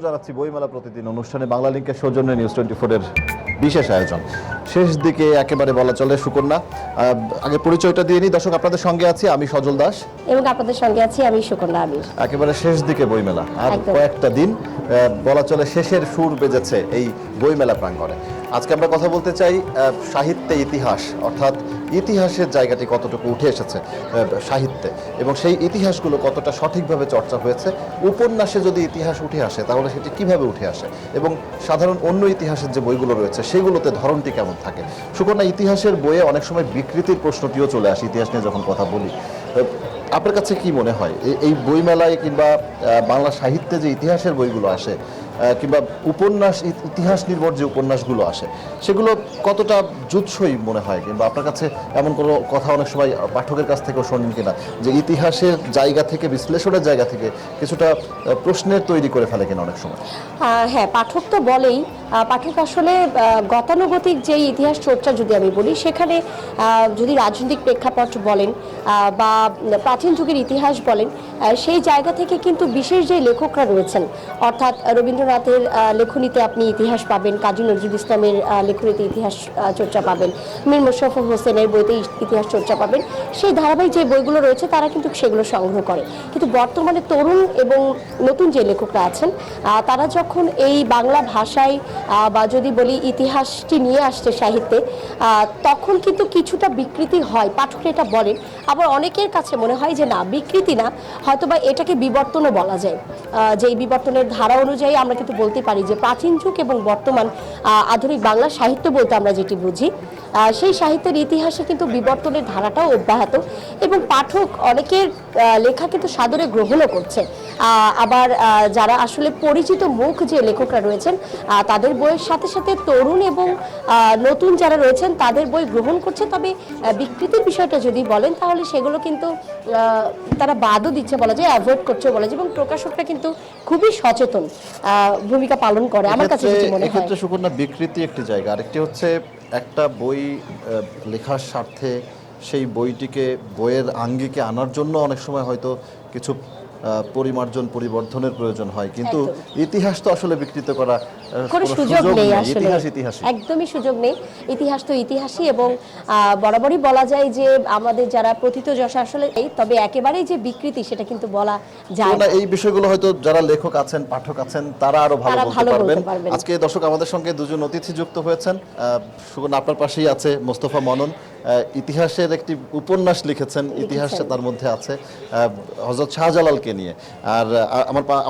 জানাচ্ছি বইমেলা প্রতিদিন অনুষ্ঠানে বাংলা লিংকের সৌজন্যে নিউজ 24 এর বিশেষ আয়োজন। শেষ দিকে একেবারে বলা চলে সুকন্যা, আগে পরিচয়টা দিয়ে নিই। দর্শক, আপনাদের সঙ্গে আছি আমি সজল দাস এবং আপনাদের সঙ্গে আছি আমি সুকন্যা আমির। একেবারে শেষ দিকে বইমেলা, আর কয়েকটা দিন বলা চলে শেষের সুর বেজেছে এই বইমেলা প্রাঙ্গণে। আজকে আমরা কথা বলতে চাই সাহিত্যে ইতিহাস, অর্থাৎ ইতিহাসের জায়গাটি কতটুকু উঠে এসেছে সাহিত্যে, এবং সেই ইতিহাসগুলো কতটা সঠিকভাবে চর্চা হয়েছে। উপন্যাসে যদি ইতিহাস উঠে আসে তাহলে সেটি কিভাবে উঠে আসে, এবং সাধারণ অন্য ইতিহাসের যে বইগুলো রয়েছে সেগুলোতে ধরনটি কেমন থাকে। সুকন্যা, ইতিহাসের বইয়ে অনেক সময় বিকৃতির প্রশ্নটিও চলে আসে ইতিহাস নিয়ে যখন কথা বলি। আপনার কাছে কি মনে হয় এই বইমেলায় কিংবা বাংলা সাহিত্যে যে ইতিহাসের বইগুলো আসে কিংবা উপন্যাস, ইতিহাস নির্ভর যে উপন্যাসগুলো আসে সেগুলো কতটা জুৎসই মনে হয়, কিংবা আপনার কাছে এমন কোনো কথা অনেক সময় পাঠকের কাছ থেকেও শোনেন কিনা যে ইতিহাসের জায়গা থেকে, বিশ্লেষণের জায়গা থেকে কিছুটা প্রশ্নের তৈরি করে ফেলে কিনা অনেক সময়? হ্যাঁ, পাঠক তো বলেই। পাঠক আসলে গতানুগতিক যে ইতিহাস চর্চা যদি আমি বলি, সেখানে যদি রাজনৈতিক প্রেক্ষাপট বলেন বা প্রাচীন যুগের ইতিহাস বলেন, সেই জায়গা থেকে কিন্তু বিশেষ যে লেখকরা রয়েছেন, অর্থাৎ রবীন্দ্রনাথের লেখনীতে আপনি ইতিহাস পাবেন, কাজী নজরুল ইসলামের লেখনীতে ইতিহাস চর্চা পাবেন, মীর মোশাররফ হোসেনের বইতে ইতিহাস চর্চা পাবেন। সেই ধারাবাহিক যে বইগুলো রয়েছে তারা কিন্তু সেগুলো সংগ্রহ করে। কিন্তু বর্তমানে তরুণ এবং নতুন যে লেখকরা আছেন তারা যখন এই বাংলা ভাষায় বা যদি বলি ইতিহাসটি নিয়ে আসছে সাহিত্যে, তখন কিন্তু কিছুটা বিকৃতি হয়, পাঠকরা এটা বলেন। আবার অনেকের কাছে মনে হয় যে না, বিকৃতি না, হয়তোবা এটাকে বিবর্তনও বলা যায়। যে এই বিবর্তনের ধারা অনুযায়ী আমরা কিন্তু বলতে পারি যে প্রাচীন যুগ এবং বর্তমান আধুনিক বাংলা সাহিত্য বলতে আমরা যেটি বুঝি, সেই সাহিত্যের ইতিহাসে কিন্তু বিবর্তনের ধারাটাও অব্যাহত, এবং পাঠক অনেকের লেখা কিন্তু সাদরে গ্রহণও করছে। আবার যারা আসলে পরিচিত মুখ যে লেখকরা রয়েছেন তাদের বইয়ের সাথে সাথে তরুণ এবং নতুন যারা রয়েছেন তাদের বই গ্রহণ করছে। তবে বিকৃতির বিষয়টা যদি বলেন তাহলে সেগুলো কিন্তু তারা বাদও দিচ্ছে বলা যায়, অ্যাভয়েড করছে বলা যায়, এবং প্রকাশকরা কিন্তু খুবই সচেতন ভূমিকা পালন করে আমার কাছে যেটি মনে হয়। এক্ষেত্রে সুকন্যা, বিকৃতি একটি জায়গা, আরেকটি হচ্ছে একটা বই লেখার স্বার্থে সেই বইটিকে বইয়ের আঙ্গিকে আনার জন্য অনেক সময় হয়তো কিছু পরিমার্জন, পরিবর্ধনের প্রয়োজন হয়, কিন্তু ইতিহাস তো আসলে বিকৃত করা কোনো সুযোগ নেই, আসলে ইতিহাস একদমই সুযোগ নেই। ইতিহাস তো ইতিহাসই, এবং বরাবরই বলা যায় যে আমাদের যারা প্রথিতযশা আসলে এই, তবে একেবারেই যে বিকৃতি সেটা কিন্তু বলা যায় না। এই বিষয়গুলো হয়তো যারা লেখক আছেন, পাঠক আছেন, তারা আরো ভালো বলতে পারবেন। আজকে দর্শক, আমাদের সঙ্গে দুজন অতিথি যুক্ত হয়েছেন। সুকন্যা, আপনার পাশেই আছে মোস্তফা মনন, ইতিহাসের একটি উপন্যাস লিখেছেন, ইতিহাস তার মধ্যে আছে হযরত শাহজালালকে নিয়ে। আর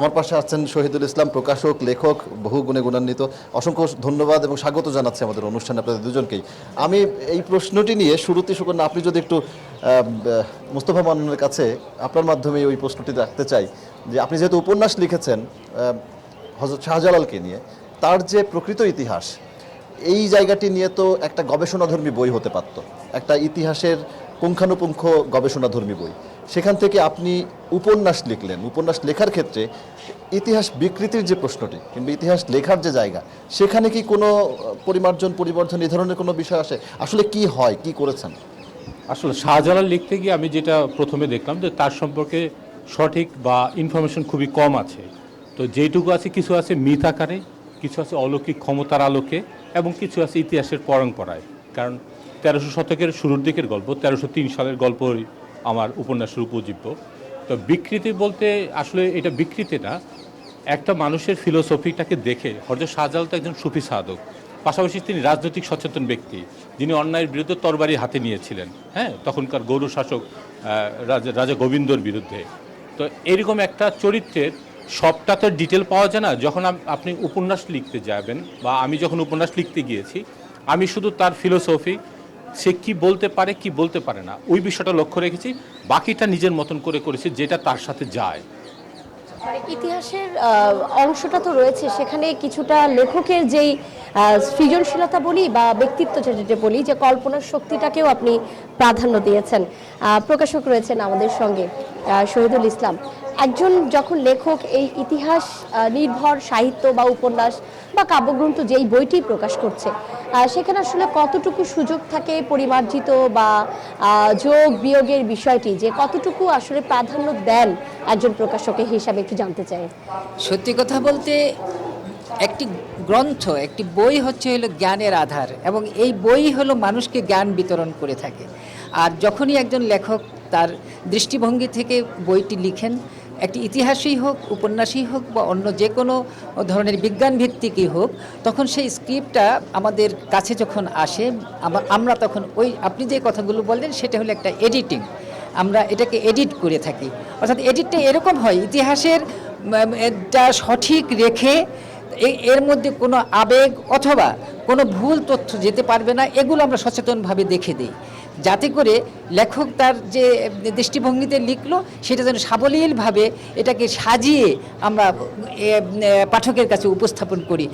আমার পাশে আছেন শহীদুল ইসলাম, প্রকাশক, লেখক, বহু গুণে গুণান্বিত। অসংখ্য ধন্যবাদ এবং স্বাগত জানাচ্ছি আমাদের অনুষ্ঠানে আপনাদের দুজনকেই। আমি এই প্রশ্নটি নিয়ে শুরুতে, সুকন্যা, আপনি যদি একটু মোস্তফা মননের কাছে আপনার মাধ্যমে ওই প্রশ্নটি রাখতে চাই যে আপনি যেহেতু উপন্যাস লিখেছেন হযরত শাহজালালকে নিয়ে, তার যে প্রকৃত ইতিহাস, এই জায়গাটি নিয়ে তো একটা গবেষণাধর্মী বই হতে পারত, একটা ইতিহাসের পুঙ্খানুপুঙ্খ গবেষণাধর্মী বই। সেখান থেকে আপনি উপন্যাস লিখলেন। উপন্যাস লেখার ক্ষেত্রে ইতিহাস বিকৃতির যে প্রশ্নটি কিংবা ইতিহাস লেখার যে জায়গা, সেখানে কি কোনো পরিমার্জন, পরিবর্ধন এই ধরনের কোনো বিষয় আসে? আসলে কি হয়, কি করেছেন? আসলে শাহজালাল লিখতে গিয়ে আমি যেটা প্রথমে দেখলাম যে তার সম্পর্কে সঠিক বা ইনফরমেশন খুবই কম আছে। তো যেটুকু আছে, কিছু আছে মিথ আকারে, কিছু আছে অলৌকিক ক্ষমতার আলোকে, এবং কিছু আছে ইতিহাসের পরম্পরায়। কারণ 1300 শতকের শুরুর দিকের গল্প, 1303 সালের গল্পই আমার উপন্যাসের উপজীব্য। তো বিকৃতি বলতে আসলে এটা বিকৃতি না, একটা মানুষের ফিলোসফিটাকে দেখে। হযরত শাহজালাল তো একজন সুফি সাধক, পাশাপাশি তিনি রাজনৈতিক সচেতন ব্যক্তি, যিনি অন্যায়ের বিরুদ্ধে তরবারি হাতে নিয়েছিলেন, হ্যাঁ, তখনকার গৌর শাসক রাজা গোবিন্দর বিরুদ্ধে। তো এরকম একটা চরিত্রের সবটা তো ডিটেল পাওয়া যায় না। যখন আপনি উপন্যাস লিখতে যাবেন, বা আমি যখন উপন্যাস লিখতে গিয়েছি, আমি শুধু তার ফিলোসফি, সে কি বলতে পারে কি বলতে পারে না, ওই বিষয়টা লক্ষ্য রেখেছি। বাকিটা নিজের মতন করে করেছি যেটা তার সাথে যায়। ইতিহাসের অংশটা তো রয়েছে, সেখানে কিছুটা লেখকের যেই সৃজনশীলতা বলি বা ব্যক্তিত্ব যেটা বলি, যে কল্পনার শক্তিটাকেও আপনি প্রাধান্য দিয়েছেন। প্রকাশক রয়েছেন আমাদের সঙ্গে শহীদুল ইসলাম। একজন যখন লেখক এই ইতিহাস নির্ভর সাহিত্য বা উপন্যাস বা কাব্যগ্রন্থ যেই বইটি প্রকাশ করছে সেখানে আসলে কতটুকু সুযোগ থাকে পরিমার্জিত বা যোগ বিয়োগের বিষয়টি, যে কতটুকু আসলে প্রাধান্য দেন একজন প্রকাশকের হিসাবে, একটু জানতে চাই। সত্যি কথা বলতে একটি গ্রন্থ, একটি বই হলো জ্ঞানের আধার, এবং এই বই হলো মানুষকে জ্ঞান বিতরণ করে থাকে। আর যখনই একজন লেখক তার দৃষ্টিভঙ্গি থেকে বইটি লিখেন, একটি ইতিহাসই হোক, উপন্যাসই হোক, বা অন্য যে কোনো ধরনের বিজ্ঞান ভিত্তিকই হোক, তখন সেই স্ক্রিপ্টটা আমাদের কাছে যখন আসে, আমরা তখন ওই আপনি যে কথাগুলো বললেন সেটা হলো একটা এডিটিং। আমরা এটাকে এডিট করে থাকি। অর্থাৎ এডিটটা এরকম হয়, ইতিহাসের এটা সঠিক রেখে এর মধ্যে কোনো আবেগ অথবা কোনো ভুল তথ্য যেতে পারবে না, এগুলো আমরা সচেতনভাবে দেখে দিই, যাতে করে লেখক তার যে দৃষ্টিভঙ্গিতে লিখলো সেটা যেন সাবলীলভাবে এটাকে সাজিয়ে আমরা পাঠকের কাছে উপস্থাপন করি,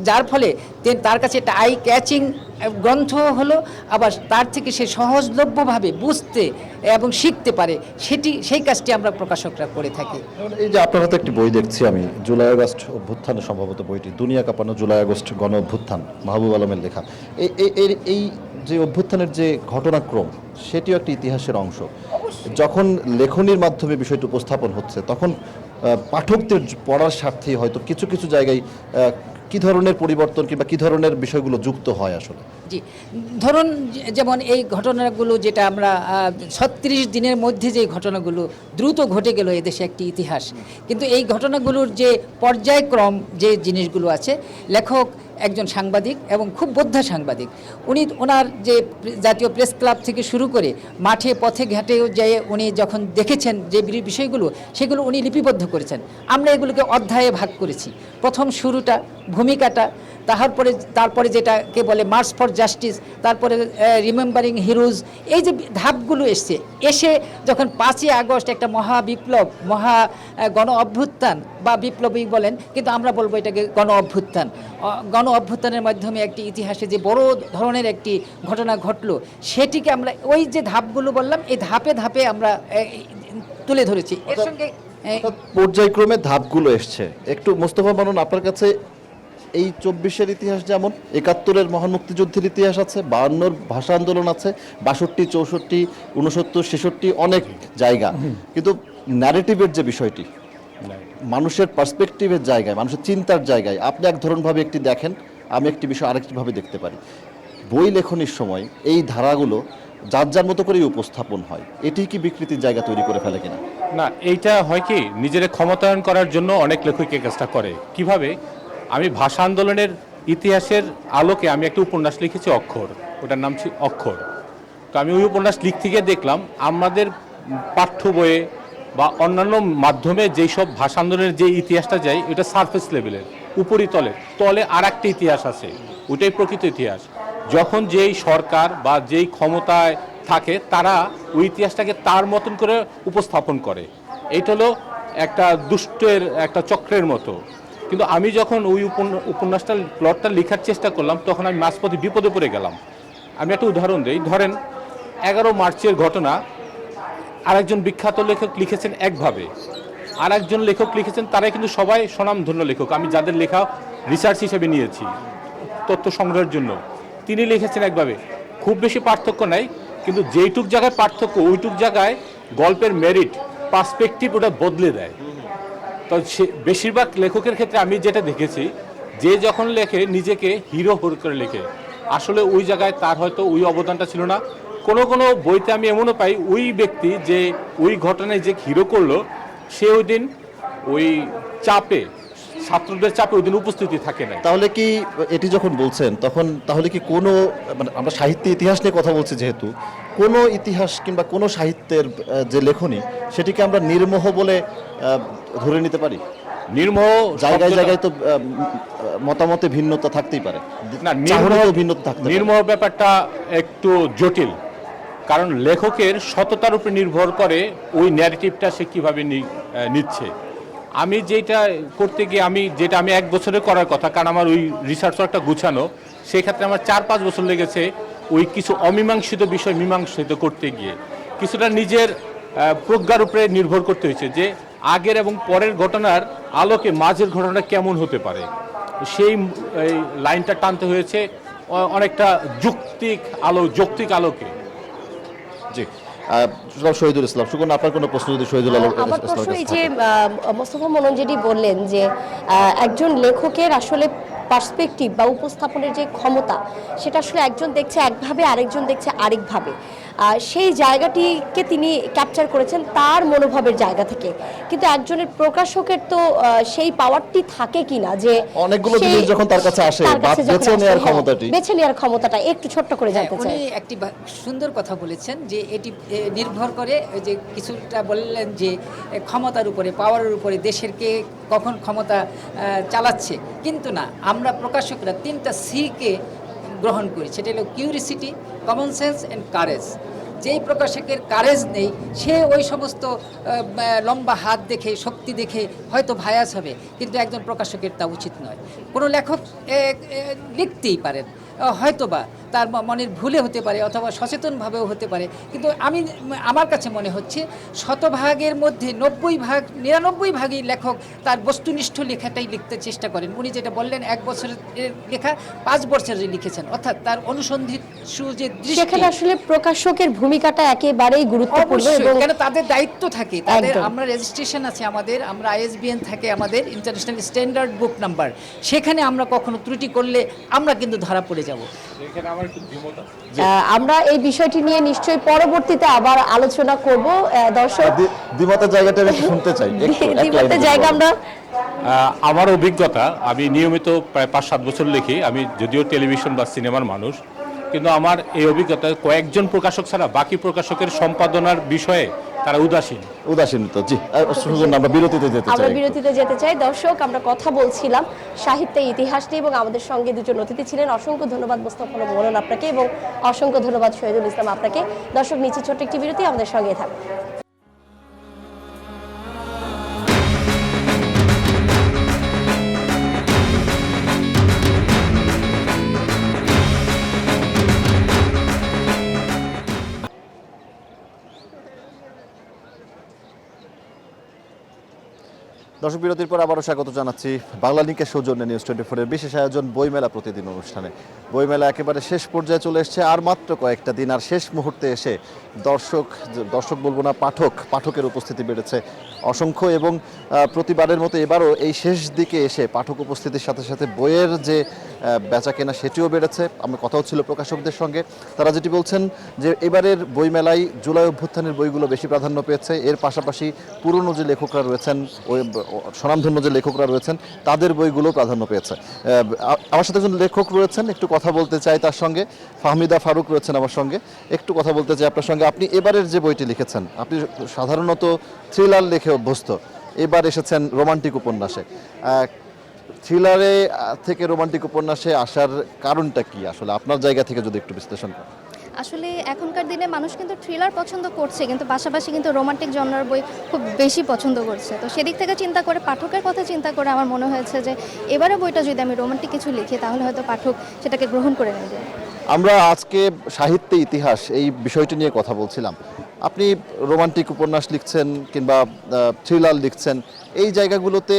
যার ফলে তার কাছে একটা আই ক্যাচিং গ্রন্থ হলো, আবার তার থেকে সে সহজলভ্যভাবে বুঝতে এবং শিখতে পারে, সেই কাজটি আমরা প্রকাশকরা করে থাকি। এই যে আপনার হাতে একটি বই দেখছি আমি, জুলাই আগস্ট অভ্যুত্থানের সম্ভবত বইটি, দুনিয়া কাঁপানো জুলাই আগস্ট গণ অভ্যুত্থান, মাহবুব আলমের লেখা। এই যে অভ্যুত্থানের যে ঘটনাক্রম, সেটিও একটি ইতিহাসের অংশ। যখন লেখনির মাধ্যমে বিষয়টি উপস্থাপন হচ্ছে, তখন পাঠকদের পড়ার স্বার্থেই হয়তো কিছু কিছু জায়গায় কি ধরনের পরিবর্তন কিংবা কি ধরনের বিষয়গুলো যুক্ত হয় আসলে? জি, ধরুন যেমন এই ঘটনাগুলো যেটা আমরা 36 দিনের মধ্যে যে ঘটনাগুলো দ্রুত ঘটে গেল এদেশে একটি ইতিহাস, কিন্তু এই ঘটনাগুলোর যে পর্যায়ক্রম যে জিনিসগুলো আছে, লেখক একজন সাংবাদিক এবং খুব বোদ্ধা সাংবাদিক, উনি ওনার যে জাতীয় প্রেস ক্লাব থেকে শুরু করে মাঠে পথে ঘাটেও যেয়ে উনি যখন দেখেছেন যে বিষয়গুলো, সেগুলো উনি লিপিবদ্ধ করেছেন। আমরা এগুলোকে অধ্যায়ে ভাগ করেছি। প্রথম শুরুটা, ভূমিকাটা, তারপরে যেটাকে বলে মার্চ ফর জাস্টিস, তারপরে রিমেম্বারিং হিরোজ, এই যে ধাপগুলো এসে যখন 5ই আগস্ট একটা মহাবিপ্লব, গণ অভ্যুত্থান বা বিপ্লবী বলেন, কিন্তু আমরা বলবো এটাকে গণ অভ্যুত্থান। গণ অভ্যুত্থানের মাধ্যমে একটি ইতিহাসে যে বড় ধরনের একটি ঘটনা ঘটলো, সেটিকে আমরা ওই যে ধাপগুলো বললাম, এই ধাপে ধাপে আমরা তুলে ধরেছি। এর সঙ্গে পর্যায়ক্রমে ধাপগুলো এসছে। একটু মোস্তফা মামুন, আপনার কাছে এই 24-এর ইতিহাস যেমন, 71-এর মহান মুক্তিযুদ্ধের ইতিহাস আছে, 52-র ভাষা আন্দোলন আছে, 62, 64, 69, 66 অনেক জায়গা, কিন্তু ন্যারেটিভের যে বিষয়টি, মানুষের পার্সপেক্টিভের জায়গায়, মানুষের চিন্তার জায়গায় আপনি এক ধরনভাবে একটি দেখেন, আমি একটি বিষয় আরেকটিভাবে দেখতে পারি। বই লেখনের সময় এই ধারাগুলো যার যার মতো করেই উপস্থাপন হয়, এটি কি বিকৃতির জায়গা তৈরি করে ফেলে কিনা? না, এইটা হয় কি, নিজের ক্ষমতায়ন করার জন্য অনেক লেখক এই কাজটা করে। কিভাবে? আমি ভাষা আন্দোলনের ইতিহাসের আলোকে আমি একটা উপন্যাস লিখেছি, অক্ষর, ওটার নাম ছিল অক্ষর। তো আমি ওই উপন্যাস লিখতে গিয়ে দেখলাম আমাদের পাঠ্য বইয়ে বা অন্যান্য মাধ্যমে যেই সব ভাষা আন্দোলনের যে ইতিহাসটা যায়, এটা সারফেস লেভেলের, উপরিতলের, তলে আর একটা ইতিহাস আছে, ওইটাই প্রকৃত ইতিহাস। যখন যেই সরকার বা যেই ক্ষমতায় থাকে, তারা ওই ইতিহাসটাকে তার মতন করে উপস্থাপন করে। এইটা হলো একটা দুষ্টের একটা চক্রের মতো। কিন্তু আমি যখন ওই উপন্যাসটার প্লটটা লেখার চেষ্টা করলাম, তখন আমি মাঝপথে বিপদে পড়ে গেলাম। আমি একটা উদাহরণ দিই। ধরেন 11 মার্চের ঘটনা আরেকজন বিখ্যাত লেখক লিখেছেন একভাবে, আর একজন লেখক লিখেছেন, তারাই কিন্তু সবাই স্বনামধন্য লেখক, আমি যাদের লেখা রিসার্চ হিসেবে নিয়েছি তথ্য সংগ্রহের জন্য, তিনি লিখেছেন একভাবে। খুব বেশি পার্থক্য নাই, কিন্তু যেইটুক জায়গায় পার্থক্য, ওইটুক জায়গায় গল্পের মেরিট, পার্সপেক্টিভ ওটা বদলে দেয়। তো বেশিরভাগ লেখকের ক্ষেত্রে আমি যেটা দেখেছি, যে যখন লেখে নিজেকে হিরো করে লেখে, আসলে ওই জায়গায় তার হয়তো ওই অবদানটা ছিল না। কোনো কোনো বইতে আমি এমনও পাই, ওই ব্যক্তি যে ওই ঘটনায় যে হিরো করলো, সে ওই দিন ওই চাপে, ছাত্রদের চাপে ওই দিন উপস্থিতি থাকে না। তাহলে কি এটি যখন বলছেন, তখন তাহলে কি কোনো, মানে আমরা সাহিত্য ইতিহাস নিয়ে কথা বলছি যেহেতু, কোনো ইতিহাস কিংবা কোনো সাহিত্যের যে লেখনী, সেটিকে আমরা নির্মোহ বলে ধরে নিতে পারি? নির্মোহ জায়গায় জায়গায় তো মতামতে ভিন্নতা থাকতেই পারে, না, ভিন্নতা থাকতে পারে। নির্মোহ ব্যাপারটা একটু জটিল, কারণ লেখকের সততার উপর নির্ভর করে ওই ন্যারেটিভটা সে কীভাবে নিচ্ছে। আমি যেটা করতে গিয়ে আমি 1 বছরে করার কথা, কারণ আমার ওই রিসার্চ ওয়ার্কটা গুছানো, সেক্ষেত্রে আমার 4-5 বছর লেগেছে ওই কিছু অমীমাংসিত বিষয় মীমাংসিত করতে গিয়ে। কিছুটা নিজের প্রজ্ঞার উপরে নির্ভর করতে হয়েছে, যে আগের এবং পরের ঘটনার আলোকে মাঝের ঘটনা কেমন হতে পারে, সেই এই লাইনটা টানতে হয়েছে অনেকটা যৌক্তিক আলোকে। জি, শহীদুল ইসলাম সুকন, আপনার কোনো প্রশ্ন যদি শহীদুল আমার প্রশ্ন এই যে মোস্তফা মনন যেটি বললেন যে একজন লেখকের আসলে পার্সপেক্টিভ বা উপস্থাপনের যে ক্ষমতা, সেটা আসলে একজন দেখছে একভাবে, আরেকজন দেখছে আরেকভাবে। সেই জায়গাটিকে তিনি ক্যাপচার করেছেন তার মনোভাবের জায়গা থেকে, কিন্তু একজনের প্রকাশকের তো সেই পাওয়ারটি থাকে কিনা যে অনেকগুলো জিনিস যখন তার কাছে আসে, বেছে নেওয়ার ক্ষমতাটা একটু ছোট্ট করে জানতে চাই। উনি একটি সুন্দর কথা বলেছেন যে এটি নির্ভর করে যে কিছুটা বললেন যে ক্ষমতার উপরে, পাওয়ারের উপরে, দেশের কে কখন ক্ষমতা চালাচ্ছে। কিন্তু না, আমরা প্রকাশকরা 3টা সিকে গ্রহণ করি, সেটা হলো curiosity, common sense and courage. যেই প্রকাশকের কারেজ নেই সে ওই সমস্ত লম্বা হাত দেখে, শক্তি দেখে হয়তো ভায়াস হবে, কিন্তু একজন প্রকাশকের তা উচিত নয়। কোনো লেখক লিখতেই পারেন, হয়তোবা তার মনের ভুলে হতে পারে অথবা সচেতনভাবেও হতে পারে, কিন্তু আমার কাছে মনে হচ্ছে শতভাগের মধ্যে 99 ভাগই লেখক তার বস্তুনিষ্ঠ লেখাটাই লিখতে চেষ্টা করেন। উনি যেটা বললেন 1 বছরের লেখা 5 বছরে লিখেছেন, অর্থাৎ তার অনুসন্ধিৎসু যে দৃষ্টি, সেখানে আসলে প্রকাশকের ভূমিকাটা একেবারেই গুরুত্বপূর্ণ এবং কেন তাদের দায়িত্ব থাকে, তাদের আমরা রেজিস্ট্রেশন আছে আমাদের, আমরা আইএসবিএন থাকে আমাদের, ইন্টারন্যাশনাল স্ট্যান্ডার্ড বুক নাম্বার, সেখানে আমরা কখনো ত্রুটি করলে আমরা কিন্তু ধরা পড়ে যাব। আমরা এই বিষয়টি নিয়ে নিশ্চয়ই পরবর্তীতে আবার আলোচনা করব। দর্শক, দ্বিমতের জায়গাটা আমি শুনতে চাই, দ্বিমতের জায়গা আমরা আমার অভিজ্ঞতা, আমি নিয়মিত প্রায় 5-7 বছর লিখি। আমি যদিও টেলিভিশন বা সিনেমার মানুষ, কিন্তু আমার এই অভিজ্ঞতা কয়েকজন প্রকাশক ছাড়া বাকি প্রকাশকের সম্পাদনার বিষয়ে তারা উদাসীন তো। জি, আমরা বিরতিতে যেতে চাই। দর্শক, আমরা কথা বলছিলাম সাহিত্যের ইতিহাস নিয়ে এবং আমাদের সঙ্গে দুজন অতিথি ছিলেন। অসংখ্য ধন্যবাদ মোস্তফা মনন আপনাকে এবং অসংখ্য ধন্যবাদ শহীদুল ইসলাম আপনাকে। দর্শক, নিচে ছোট্ট একটি বিরতি, আমাদের সঙ্গে থাকুন। দর্শক, বিরতির পর আবারও স্বাগত জানাচ্ছি বাংলা লিংকের সৌজন্যে নিউজ 24 এর বিশেষ আয়োজন বইমেলা প্রতিদিন অনুষ্ঠানে। বইমেলা একেবারে শেষ পর্যায়ে চলে এসেছে, আর মাত্র কয়েকটা দিন। আর শেষ মুহূর্তে এসে দর্শক বলবো না, পাঠকের উপস্থিতি বেড়েছে অসংখ্য, এবং প্রতিবারের মতো এবারও এই শেষ দিকে এসে পাঠক উপস্থিতির সাথে সাথে বইয়ের যে বেচা কেনা সেটিও বেড়েছে। আমার কথা হচ্ছিল প্রকাশকদের সঙ্গে, তারা যেটি বলছেন যে এবারের বইমেলায় জুলাই অভ্যুত্থানের বইগুলো বেশি প্রাধান্য পেয়েছে, এর পাশাপাশি পুরনো যে লেখকরা রয়েছেন, ওই স্বনামধন্য যে লেখকরা রয়েছেন তাদের বইগুলো প্রাধান্য পেয়েছে। আমার সাথে একজন লেখক রয়েছেন, একটু কথা বলতে চাই তার সঙ্গে। ফাহমিদা ফারুক রয়েছেন আমার সঙ্গে, একটু কথা বলতে চাই আপনার সঙ্গে। আপনি এবারের যে বইটি লিখেছেন, আপনি সাধারণত থ্রিলার লেখে অভ্যস্ত, এবার এসেছেন রোমান্টিক উপন্যাসে। থ্রিলারে থেকে রোমান্টিক উপন্যাসে আসার কারণটা কি আসলে, আপনার জায়গা থেকে যদি একটু বিশ্লেষণ করেন? আসলে এখনকার দিনে মানুষ কিন্তু থ্রিলার পছন্দ করছে, কিন্তু পাশাপাশি কিন্তু রোমান্টিক জনরার বই খুব বেশি পছন্দ করছে। তো সেদিক থেকে চিন্তা করে, পাঠকের কথা চিন্তা করে আমার মনে হয়েছে যে এবারে বইটা যদি আমি রোমান্টিক কিছু লিখি তাহলে হয়তো পাঠক সেটাকে গ্রহণ করে নেবে। আমরা আজকে সাহিত্যে ইতিহাস এই বিষয়টি নিয়ে কথা বলছিলাম। আপনি রোমান্টিক উপন্যাস লিখছেন কিংবা থ্রিলার লিখছেন, এই জায়গাগুলোতে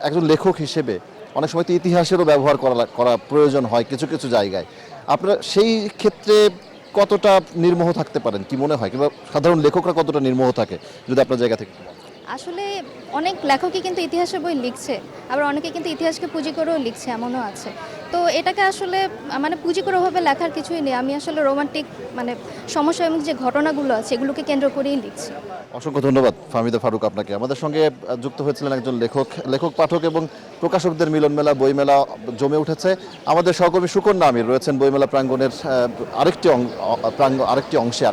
একজন লেখক হিসেবে অনেক সময় তো ইতিহাসেরও ব্যবহার করা প্রয়োজন হয় কিছু কিছু জায়গায়। আপনারা সেই ক্ষেত্রে কতটা নির্মোহ থাকতে পারেন কি মনে হয়, কিংবা সাধারণ লেখকরা কতটা নির্মোহ থাকে যদি আপনার জায়গা থেকে? আসলে অনেক লেখকই কিন্তু ইতিহাসের বই লিখছে, আবার অনেকে কিন্তু ইতিহাসকে পুঁজি করেও লিখছে, এমনও আছে। তো এটাকে আসলে মানে পুঁজি করে ওভাবে লেখার কিছুই নেই। আমি আসলে রোমান্টিক মানে সমসাময়িক যে ঘটনাগুলো আছে এগুলোকে কেন্দ্র করেই লিখছি। অসংখ্য ধন্যবাদ ফাহমিদা ফারুক আপনাকে। আমাদের সঙ্গে যুক্ত হয়েছিলেন একজন লেখক পাঠক এবং প্রকাশকদের মিলন মেলা, বইমেলা জমে উঠেছে। আমাদের সহকর্মী সুকন্যা আমির রয়েছেন বইমেলা প্রাঙ্গণের আরেকটি অংশে,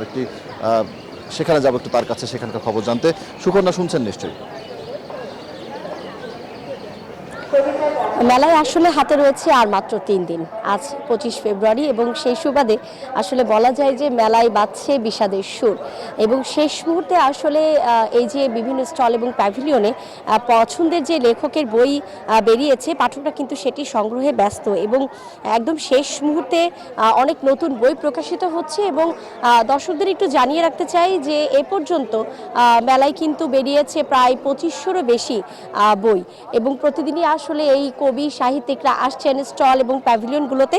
সেখানে যাবো একটু তার কাছে, সেখানকার খবর জানতে। সুকন্যা, শুনছেন নিশ্চয়ই? মেলায় আসলে হাতে রয়েছে আর মাত্র 3 দিন। আজ 25 ফেব্রুয়ারি এবং সেই সুবাদে আসলে বলা যায় যে মেলায় বাজছে বিষাদের সুর এবং শেষ মুহূর্তে আসলে এই যে বিভিন্ন স্টল এবং প্যাভিলিয়নে পছন্দের যে লেখকের বই বেরিয়েছে, পাঠকরা কিন্তু সেটি সংগ্রহে ব্যস্ত এবং একদম শেষ মুহূর্তে অনেক নতুন বই প্রকাশিত হচ্ছে এবং দর্শকদের একটু জানিয়ে রাখতে চাই যে এ পর্যন্ত মেলায় কিন্তু বেরিয়েছে প্রায় 2500-রও বেশি বই এবং প্রতিদিনই আসলে এই কবি সাহিত্যিকরা আসছেন স্টল এবং প্যাভিলিয়নগুলোতে।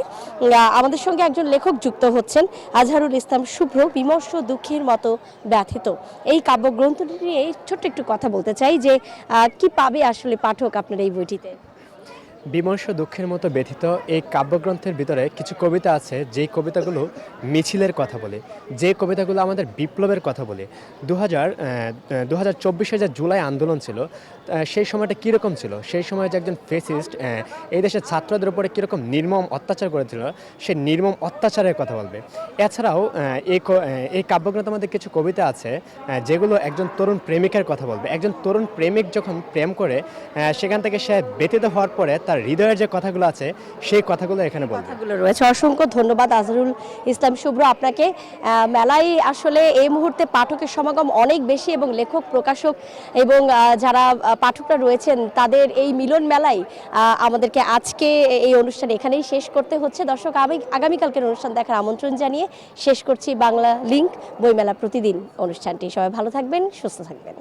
আমাদের সঙ্গে একজন লেখক যুক্ত হচ্ছেন, আজহারুল ইসলাম শুভ্র। বিমর্ষ দুঃখের মতো ব্যথিত এই কাব্যগ্রন্থটি নিয়ে ছোট্ট একটু কথা বলতে চাই যে কি পাবে আসলে পাঠক আপনার এই বইটিতে? বিমর্ষ দুঃখের মতো ব্যথিত এই কাব্যগ্রন্থের ভিতরে কিছু কবিতা আছে, যেই কবিতাগুলো মিছিলের কথা বলে, যে কবিতাগুলো আমাদের বিপ্লবের কথা বলে। 2024 যে জুলাই আন্দোলন ছিল, সেই সময়টা কীরকম ছিল, সেই সময় যে একজন ফেসিস্ট এই দেশের ছাত্রদের উপরে কীরকম নির্মম অত্যাচার করেছিল, সেই নির্মম অত্যাচারের কথা বলবে। এছাড়াও এই কাব্যগ্রন্থের মধ্যে কিছু কবিতা আছে যেগুলো একজন তরুণ প্রেমিকের কথা বলবে। একজন তরুণ প্রেমিক যখন প্রেম করে সেখান থেকে সে ব্যতীত হওয়ার পরে তার হৃদয়ের যে কথাগুলো আছে সেই কথাগুলো এখানে বলবে। কথাগুলো রয়েছে। অসংখ্য ধন্যবাদ আজহারুল ইসলাম শুভ্র আপনাকে। মেলায় আসলে এই মুহূর্তে পাঠকের সমাগম অনেক বেশি এবং লেখক প্রকাশক এবং যারা পাঠকরা রয়েছেন তাদের এই মিলন মেলায় আমাদেরকে আজকে এই অনুষ্ঠান এখানেই শেষ করতে হচ্ছে। দর্শক, আগামীকালকের অনুষ্ঠান দেখার আমন্ত্রণ জানিয়ে শেষ করছি বাংলা লিংক বইমেলা প্রতিদিন অনুষ্ঠানটি। সবাই ভালো থাকবেন, সুস্থ থাকবেন।